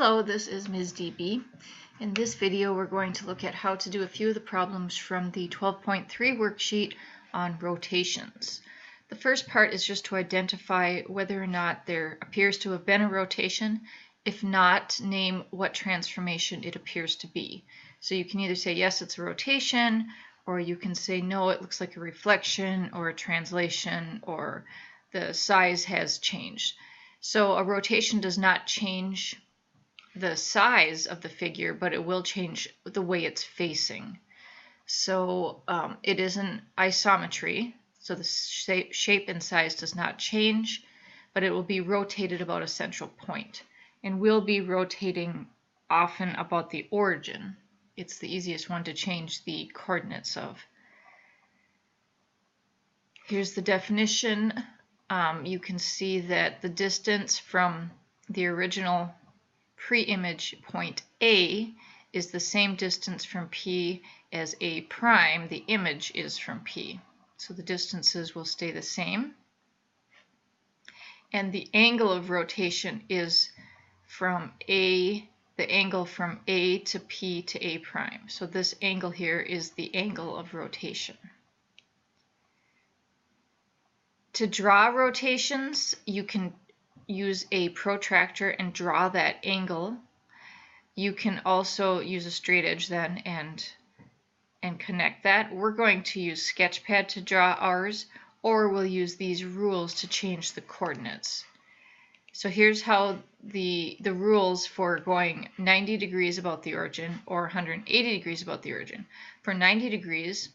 Hello, this is Ms. DB. In this video, we're going to look at how to do a few of the problems from the 12.3 worksheet on rotations. The first part is just to identify whether or not there appears to have been a rotation. If not, name what transformation it appears to be. So you can either say, yes, it's a rotation, or you can say, no, it looks like a reflection or a translation, or the size has changed. So a rotation does not change the size of the figure, but it will change the way it's facing. So it is an isometry, so the shape and size does not change, but it will be rotated about a central point, and will be rotating often about the origin. It's the easiest one to change the coordinates of. Here's the definition. You can see that the distance from the original pre-image point A is the same distance from P as A prime the image is from P. So the distances will stay the same. And the angle of rotation is from A, the angle from A to P to A prime. So this angle here is the angle of rotation. To draw rotations, you can use a protractor and draw that angle. You can also use a straight edge then and connect that. We're going to use Sketchpad to draw ours, or we'll use these rules to change the coordinates. So here's how the rules for going 90 degrees about the origin or 180 degrees about the origin. For 90 degrees,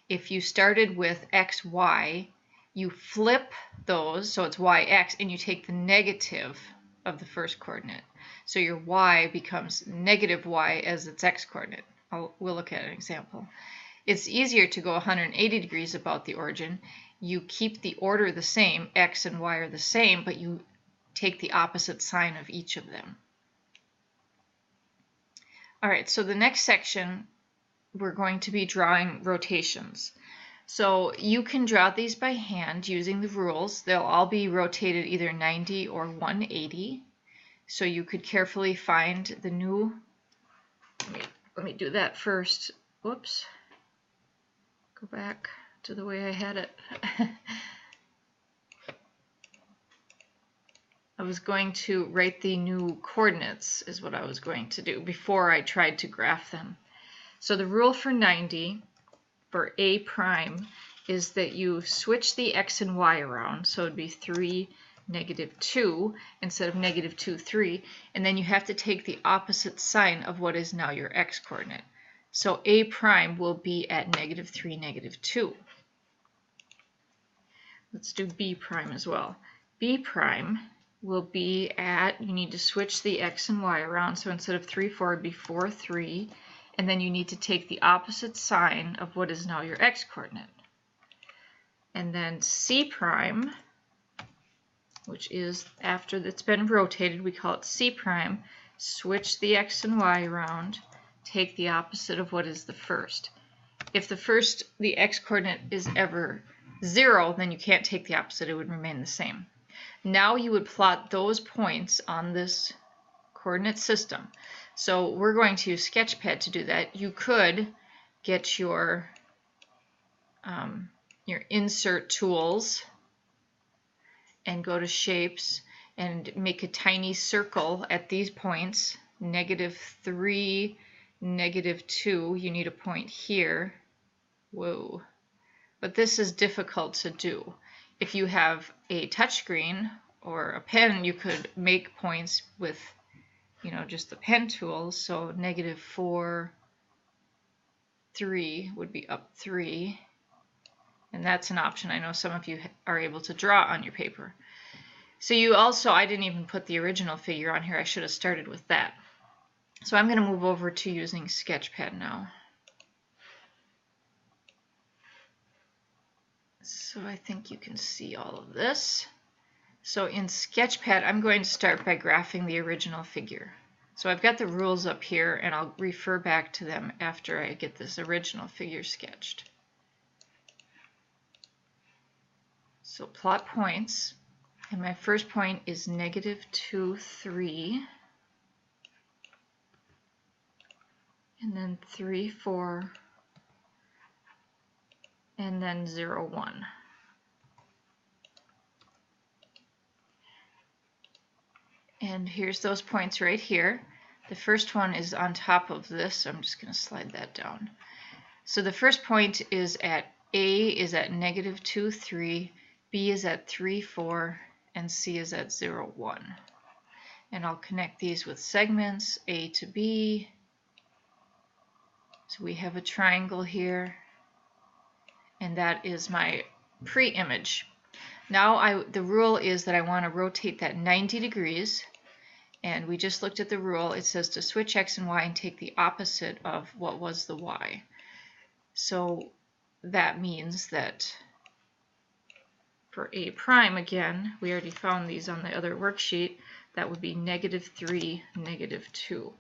if you started with x, y, you flip those, so it's yx, and you take the negative of the first coordinate. So your y becomes negative y as its x coordinate. We'll look at an example. It's easier to go 180 degrees about the origin. You keep the order the same, x and y are the same, but you take the opposite sign of each of them. All right, so the next section, we're going to be drawing rotations. So you can draw these by hand using the rules. They'll all be rotated either 90 or 180. So you could carefully find the new, let me do that first. Whoops. Go back to the way I had it. I was going to write the new coordinates is what I was going to do before I tried to graph them. So the rule for 90 for A prime is that you switch the x and y around, so it would be 3, -2 instead of -2, 3, and then you have to take the opposite sign of what is now your x coordinate. So A prime will be at -3, -2. Let's do B prime as well. B prime will be at, you need to switch the x and y around, so instead of 3, 4, it would be 4, 3, and then you need to take the opposite sign of what is now your x coordinate. And then C prime, which is after it's been rotated, we call it C prime, switch the x and y around, take the opposite of what is the first. If the x coordinate is ever 0, then you can't take the opposite, it would remain the same. Now you would plot those points on this coordinate system. So we're going to use Sketchpad to do that. You could get your insert tools and go to shapes and make a tiny circle at these points, -3, -2. You need a point here. Whoa. But this is difficult to do. If you have a touchscreen or a pen, you could make points with just the pen tool. So -4, 3 would be up 3. And that's an option. I know some of you are able to draw on your paper. So you also, I didn't even put the original figure on here. I should have started with that. So I'm going to move over to using Sketchpad now. So I think you can see all of this. So in Sketchpad, I'm going to start by graphing the original figure. So I've got the rules up here, and I'll refer back to them after I get this original figure sketched. So plot points, and my first point is -2, 3. and then 3, 4, and then 0, 1. And here's those points right here. The first one is on top of this, so I'm just going to slide that down. So the first point is at A is at -2, 3, B is at 3, 4, and C is at 0, 1. And I'll connect these with segments, A to B. So we have a triangle here, and that is my pre-image. Now the rule is that I want to rotate that 90 degrees, and we just looked at the rule. It says to switch X and Y and take the opposite of what was the Y. So that means that for A prime, again, we already found these on the other worksheet, that would be -3, -2.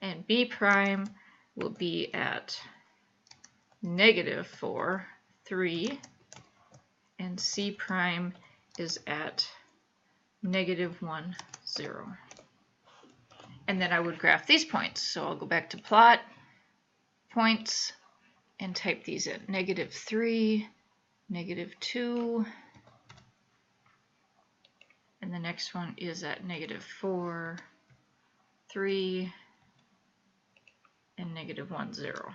And B prime will be at -4, 3, and C prime is at -1, 0. And then I would graph these points. So I'll go back to plot, points, and type these in. -3, -2, and the next one is at -4, 3, and -1, 0.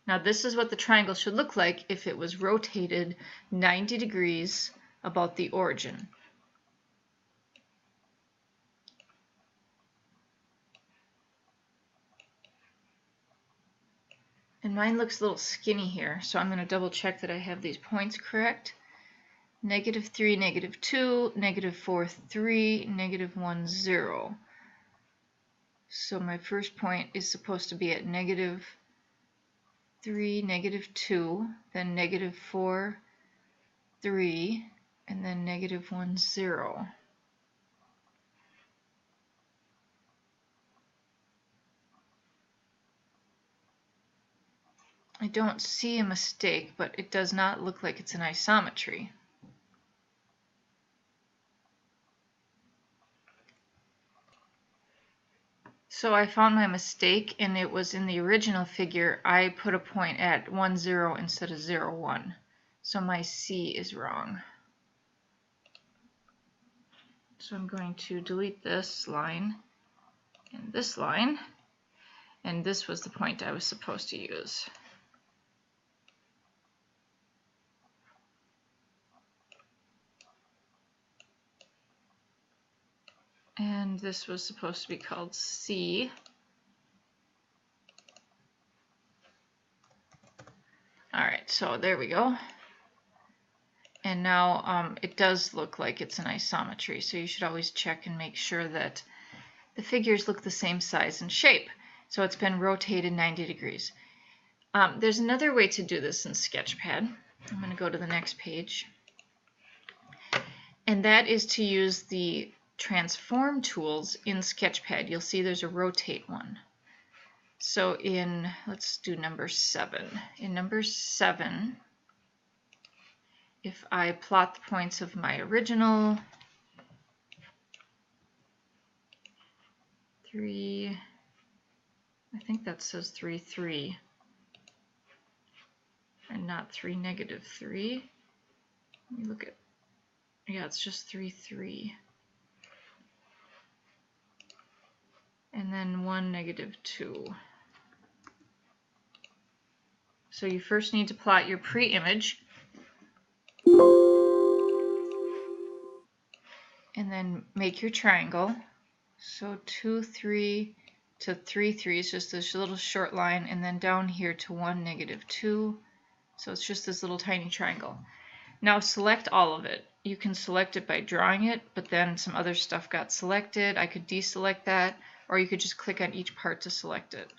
Now this is what the triangle should look like if it was rotated 90 degrees about the origin. And mine looks a little skinny here, so I'm going to double check that I have these points correct. -3, -2, -4, 3, -1, 0. So my first point is supposed to be at -3, -2, then -4, 3, and then -1, 0. I don't see a mistake, but it does not look like it's an isometry. So I found my mistake, and it was in the original figure. I put a point at 1, 0 instead of 0, 1. So my C is wrong. So I'm going to delete this line and this line, and this was the point I was supposed to use. And this was supposed to be called C. Alright, so there we go. And now it does look like it's an isometry, so you should always check and make sure that the figures look the same size and shape. So it's been rotated 90 degrees. There's another way to do this in Sketchpad. I'm going to go to the next page. And that is to use the transform tools in Sketchpad. You'll see there's a rotate one. So let's do number 7. In number 7, if I plot the points of my original 3, I think that says 3, 3, and not 3, -3. Let me look at, yeah, it's just 3, 3. And then 1, -2. So you first need to plot your pre-image, and then make your triangle. So 2, 3 to 3, 3 is just this little short line, and then down here to 1, -2. So it's just this little tiny triangle. Now select all of it. You can select it by drawing it, but then some other stuff got selected. I could deselect that, or you could just click on each part to select it.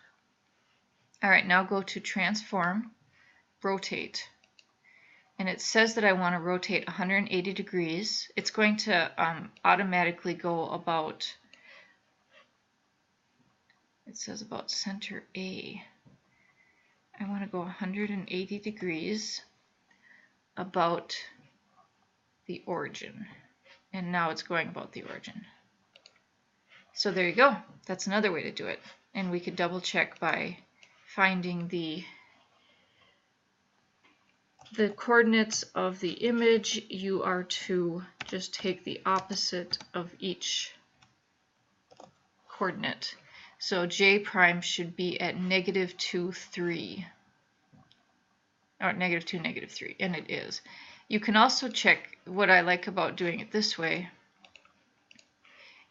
Alright, now go to Transform, Rotate. And it says that I want to rotate 180 degrees. It's going to automatically go about, it says about center A. I want to go 180 degrees about the origin. And now it's going about the origin. So there you go. That's another way to do it. And we could double check by finding the coordinates of the image. You are to just take the opposite of each coordinate. So J prime should be at -2, 3. Or -2, -3, and it is. You can also check, what I like about doing it this way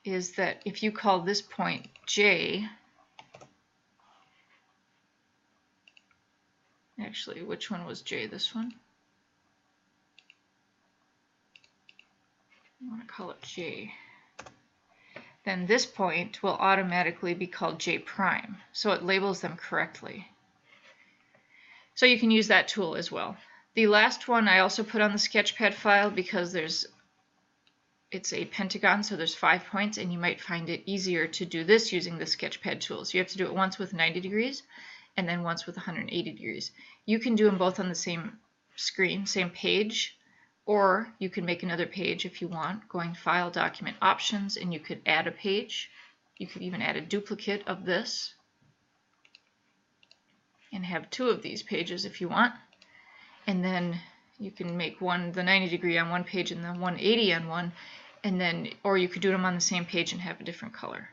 is that if you call this point J, actually, which one was J? This one? I want to call it J. Then this point will automatically be called J prime, so it labels them correctly. So you can use that tool as well. The last one I also put on the Sketchpad file because it's a pentagon, so there's 5 points, and you might find it easier to do this using the Sketchpad tool. So you have to do it once with 90 degrees and then once with 180 degrees. You can do them both on the same screen, same page, or you can make another page if you want, going File, Document, Options, and you could add a page. You could even add a duplicate of this and have 2 of these pages if you want. And then you can make one, the 90 degree on one page and the 180 on one, and then, or you could do them on the same page and have a different color.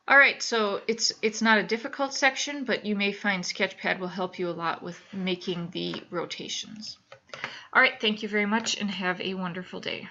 All right, so it's not a difficult section, but you may find Sketchpad will help you a lot with making the rotations. All right, thank you very much and have a wonderful day.